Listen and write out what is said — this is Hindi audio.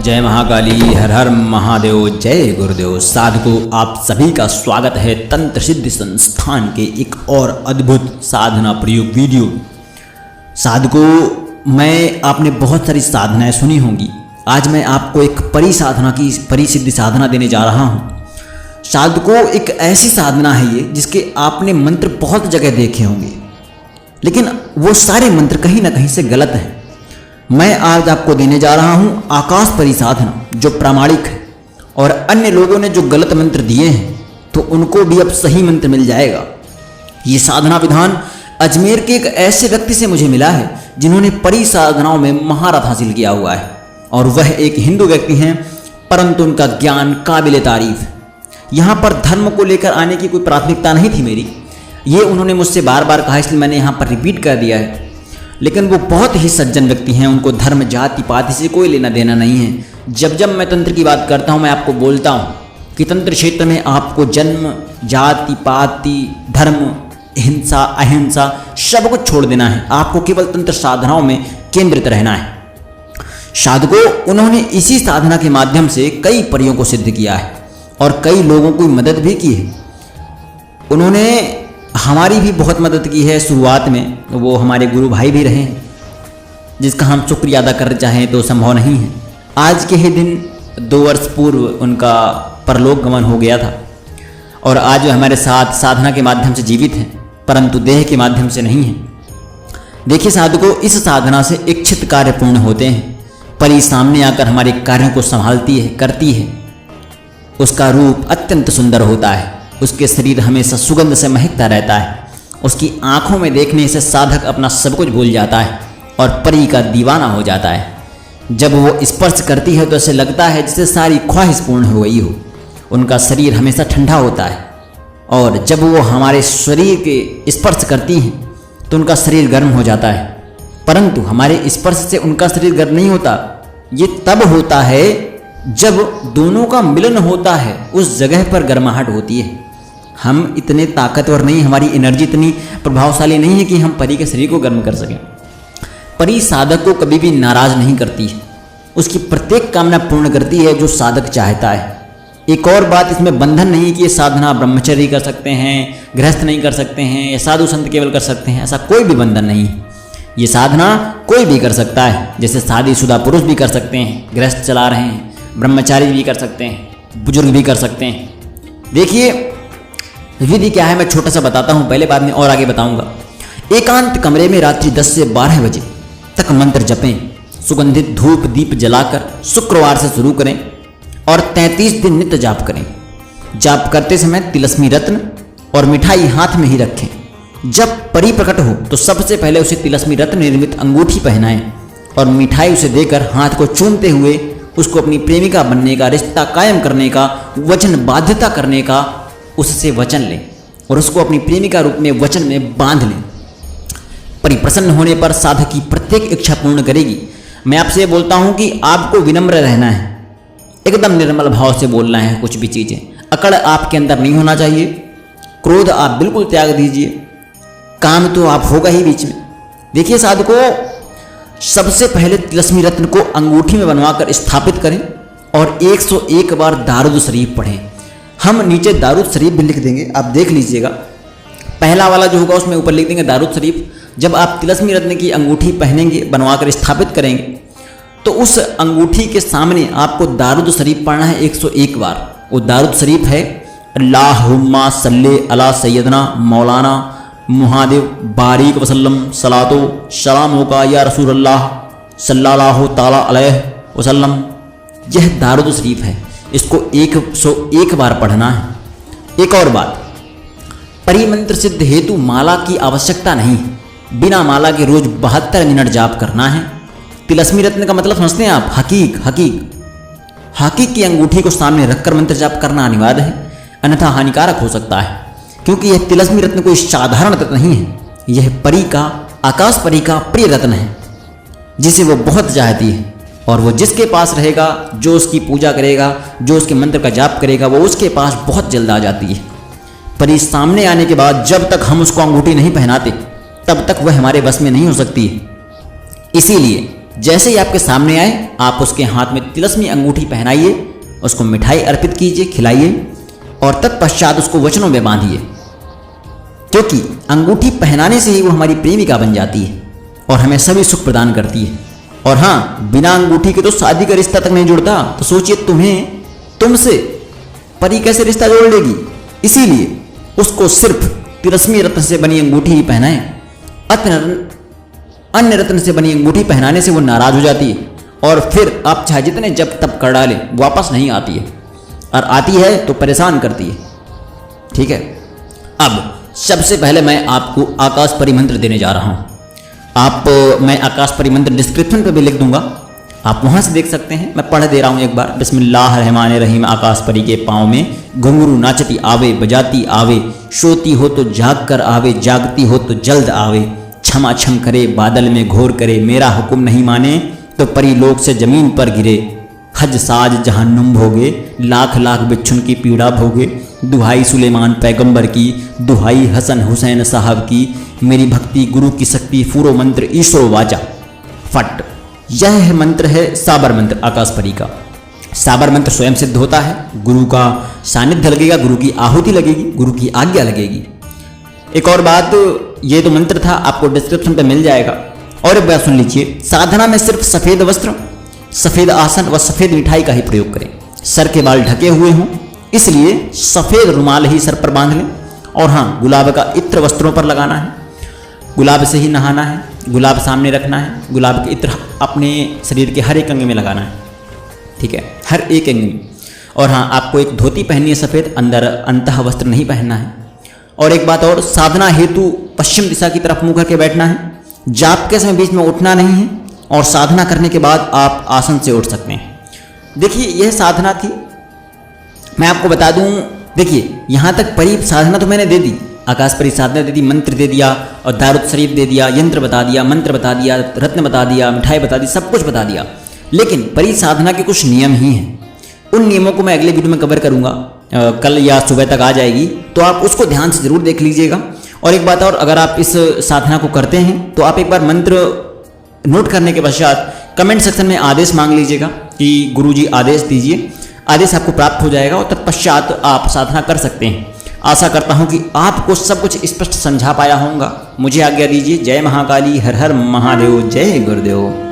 जय महाकाली, हर हर महादेव, जय गुरुदेव। साधकों, आप सभी का स्वागत है तंत्र सिद्धि संस्थान के एक और अद्भुत साधना प्रयोग वीडियो। साधकों, आपने बहुत सारी साधनाएं सुनी होंगी। आज मैं आपको एक परिसिद्धि साधना देने जा रहा हूं। साधकों, एक ऐसी साधना है ये जिसके आपने मंत्र बहुत जगह देखे होंगे, लेकिन वो सारे मंत्र कहीं ना कहीं से गलत हैं। मैं आज आपको देने जा रहा हूं आकाश परी साधना, जो प्रामाणिक है, और अन्य लोगों ने जो गलत मंत्र दिए हैं तो उनको भी अब सही मंत्र मिल जाएगा। ये साधना विधान अजमेर के एक ऐसे व्यक्ति से मुझे मिला है जिन्होंने परी साधनाओं में महारथ हासिल किया हुआ है, और वह एक हिंदू व्यक्ति हैं, परंतु उनका ज्ञान काबिल तारीफ है। यहाँ पर धर्म को लेकर आने की कोई प्राथमिकता नहीं थी मेरी, ये उन्होंने मुझसे बार बार कहा, इसलिए मैंने यहाँ पर रिपीट कर दिया है। लेकिन वो बहुत ही सज्जन व्यक्ति हैं, उनको धर्म जाति पाति से कोई लेना देना नहीं है। जब जब मैं तंत्र की बात करता हूँ, मैं आपको बोलता हूँ कि तंत्र क्षेत्र में आपको जन्म जाति पाति धर्म हिंसा अहिंसा सब कुछ छोड़ देना है। आपको केवल तंत्र साधनाओं में केंद्रित रहना है। साधकों, उन्होंने इसी साधना के माध्यम से कई परियों को सिद्ध किया है और कई लोगों की मदद भी की है। उन्होंने हमारी भी बहुत मदद की है। शुरुआत में वो हमारे गुरु भाई भी रहे हैं, जिसका हम शुक्रिया अदा करना चाहें तो संभव नहीं है। आज के ही दिन 2 वर्ष पूर्व उनका परलोक गमन हो गया था, और आज वे हमारे साथ साधना के माध्यम से जीवित हैं, परंतु देह के माध्यम से नहीं है। देखिए साधकों, इस साधना से इच्छित कार्य पूर्ण होते हैं। परी सामने आकर हमारे कार्यों को संभालती है, करती है। उसका रूप अत्यंत सुंदर होता है, उसके शरीर हमेशा सुगंध से महकता रहता है। उसकी आंखों में देखने से साधक अपना सब कुछ भूल जाता है और परी का दीवाना हो जाता है। जब वो स्पर्श करती है तो ऐसे लगता है जैसे सारी ख्वाहिश पूर्ण हो गई हो। उनका शरीर हमेशा ठंडा होता है, और जब वो हमारे शरीर के स्पर्श करती हैं तो उनका शरीर गर्म हो जाता है। परंतु हमारे स्पर्श से उनका शरीर गर्म नहीं होता। ये तब होता है जब दोनों का मिलन होता है, उस जगह पर गर्माहट होती है। हम इतने ताकतवर नहीं, हमारी एनर्जी इतनी प्रभावशाली नहीं है कि हम परी के शरीर को गर्म कर सकें। परी साधक को कभी भी नाराज नहीं करती है, उसकी प्रत्येक कामना पूर्ण करती है जो साधक चाहता है। एक और बात, इसमें बंधन नहीं कि ये साधना ब्रह्मचर्य कर सकते हैं, गृहस्थ नहीं कर सकते हैं, या साधु संत केवल कर सकते हैं, ऐसा कोई भी बंधन नहीं है। ये साधना कोई भी कर सकता है, जैसे शादीशुदा पुरुष भी कर सकते हैं, गृहस्थ चला रहे हैं, ब्रह्मचारी भी कर सकते हैं, बुजुर्ग भी कर सकते हैं। देखिए विधि क्या है, मैं छोटा सा बताता हूँ, पहले बाद में और आगे बताऊंगा। एकांत कमरे में रात्रि 10 से 12 बजे तक मंत्र जपें। सुगंधित धूप दीप जलाकर शुक्रवार से शुरू करें और 33 दिन नित्य जाप करें। जाप करते समय तिलस्मी रत्न और मिठाई हाथ में ही रखें। जब परी प्रकट हो तो सबसे पहले उसे तिलस्मी रत्न निर्मित अंगूठी पहनाएं और मिठाई उसे देकर हाथ को चूमते हुए उसको अपनी प्रेमिका बनने का, रिश्ता कायम करने का, वचन बाध्यता करने का उससे वचन लें और उसको अपनी प्रेमिका रूप में वचन में बांध लें। परी प्रसन्न होने पर साधक की प्रत्येक इच्छा पूर्ण करेगी। मैं आपसे बोलता हूं कि आपको विनम्र रहना है, एकदम निर्मल भाव से बोलना है। कुछ भी चीज़ें अकड़ आपके अंदर नहीं होना चाहिए। क्रोध आप बिल्कुल त्याग दीजिए। काम तो आप होगा ही बीच में। देखिए साधकों, सबसे पहले तिलस्मी रत्न को अंगूठी में बनवाकर स्थापित करें और 101 बार दारूद शरीफ पढ़ें। हम नीचे दारूद शरीफ भी लिख देंगे, आप देख लीजिएगा। पहला वाला जो होगा उसमें ऊपर लिख देंगे दारूद शरीफ। जब आप तिलस्मी रत्न की अंगूठी पहनेंगे, बनवाकर स्थापित करेंगे, तो उस अंगूठी के सामने आपको दारूद शरीफ पढ़ना है 101 बार। वो दारूद शरीफ है अल्लाहुम्मा सल्ले अला सैयदना मौलाना मुहादेव बारीक वसल्लम सलातो सलाम होगा या रसूल अल्लाह सल्लल्लाहु ताला अलैहि वसल्लम। यह दारूद शरीफ है, इसको 101 बार पढ़ना है। एक और बात, परिमंत्र सिद्ध हेतु माला की आवश्यकता नहीं। बिना माला के रोज 72 मिनट जाप करना है। तिलस्मी रत्न का मतलब समझते हैं आप? हकीक की अंगूठी को सामने रखकर मंत्र जाप करना अनिवार्य है, अन्यथा हानिकारक हो सकता है, क्योंकि यह तिलस्मी रत्न कोई साधारण रत्न नहीं है। यह परी का, आकाश परी का प्रिय रत्न है, जिसे वो बहुत चाहती है, और वो जिसके पास रहेगा, जो उसकी पूजा करेगा, जो उसके मंत्र का जाप करेगा, वो उसके पास बहुत जल्द आ जाती है। परी सामने आने के बाद जब तक हम उसको अंगूठी नहीं पहनाते, तब तक वह हमारे बस में नहीं हो सकती है। इसीलिए जैसे ही आपके सामने आए आप उसके हाथ में तिलस्मी अंगूठी पहनाइए, उसको मिठाई अर्पित कीजिए, खिलाइए और तत्पश्चात उसको वचनों में बांधिए, क्योंकि अंगूठी पहनाने से ही वो हमारी प्रेमिका बन जाती है और हमें सभी सुख प्रदान करती है। और हाँ, बिना अंगूठी के तो शादी का रिश्ता तक नहीं जुड़ता, तो सोचिए तुमसे परी कैसे रिश्ता जोड़ लेगी। इसीलिए उसको सिर्फ तिलस्मी रत्न से बनी अंगूठी ही पहनाएं। अन्य रत्न से बनी अंगूठी पहनाने से वो नाराज हो जाती है और फिर आप चाहे जितने जब तब कर डालें वापस नहीं आती है, और आती है तो परेशान करती है। ठीक है, अब सबसे पहले मैं आपको आकाश परिमंत्र देने जा रहा हूँ। मैं आकाश परिमंत्र डिस्क्रिप्शन पे भी लिख दूंगा, आप वहाँ से देख सकते हैं। मैं पढ़ दे रहा हूँ एक बार। बिस्मिल्लाहिर्रहमानिर्रहीम। आकाश परी के पाँव में घुंघरू नाचती आवे, बजाती आवे, सोती हो तो जाग कर आवे, जागती हो तो जल्द आवे, क्षमा छम करे बादल में घोर करे, मेरा हुक्म नहीं माने तो परी लोक से जमीन पर गिरे, हज साज जहन्नुम भोगे, लाख लाख बिच्छुन की पीड़ा भोगे, दुहाई सुलेमान पैगंबर की, दुहाई हसन हुसैन साहब की, मेरी भक्ति गुरु की शक्ति, फूरो मंत्र ईश्वर वाचा फट। यह मंत्र है साबर मंत्र आकाश परी का। साबर मंत्र स्वयं सिद्ध होता है, गुरु का सानिध्य लगेगा, गुरु की आहुति लगेगी, गुरु की आज्ञा लगेगी। एक और बात, ये तो मंत्र था, आपको डिस्क्रिप्शन पे मिल जाएगा। और एक बात सुन लीजिए, साधना में सिर्फ सफ़ेद वस्त्र, सफ़ेद आसन व सफ़ेद मिठाई का ही प्रयोग करें। सर के बाल ढके हुए हों, इसलिए सफ़ेद रुमाल ही सर पर बांध लें। और हाँ, गुलाब का इत्र वस्त्रों पर लगाना है, गुलाब से ही नहाना है, गुलाब सामने रखना है, गुलाब के इत्र अपने शरीर के हर एक अंग में लगाना है। ठीक है, हर एक अंग में। और हाँ, आपको एक धोती पहननी है सफ़ेद, अंदर अंतः वस्त्र नहीं पहनना है। और एक बात और, साधना हेतु पश्चिम दिशा की तरफ मुँह करके बैठना है, जाप के समय बीच में उठना नहीं है, और साधना करने के बाद आप आसन से उठ सकते हैं। देखिए, यह साधना थी। मैं आपको बता दूं, देखिए यहाँ तक परी साधना तो मैंने दे दी, आकाश परी साधना दे दी, मंत्र दे दिया और दारुद शरीफ दे दिया, यंत्र बता दिया, मंत्र बता दिया, रत्न बता दिया, मिठाई बता दी, सब कुछ बता दिया। लेकिन परी साधना के कुछ नियम ही हैं। उन नियमों को मैं अगले वीडियो में कवर करूँगा, कल या सुबह तक आ जाएगी, तो आप उसको ध्यान से ज़रूर देख लीजिएगा। और एक बात और, अगर आप इस साधना को करते हैं तो आप एक बार मंत्र नोट करने के पश्चात कमेंट सेक्शन में आदेश मांग लीजिएगा कि गुरुजी आदेश दीजिए। आदेश आपको प्राप्त हो जाएगा और तत्पश्चात आप साधना कर सकते हैं। आशा करता हूं कि आपको सब कुछ स्पष्ट समझा पाया होगा। मुझे आज्ञा दीजिए। जय महाकाली, हर हर महादेव, जय गुरुदेव।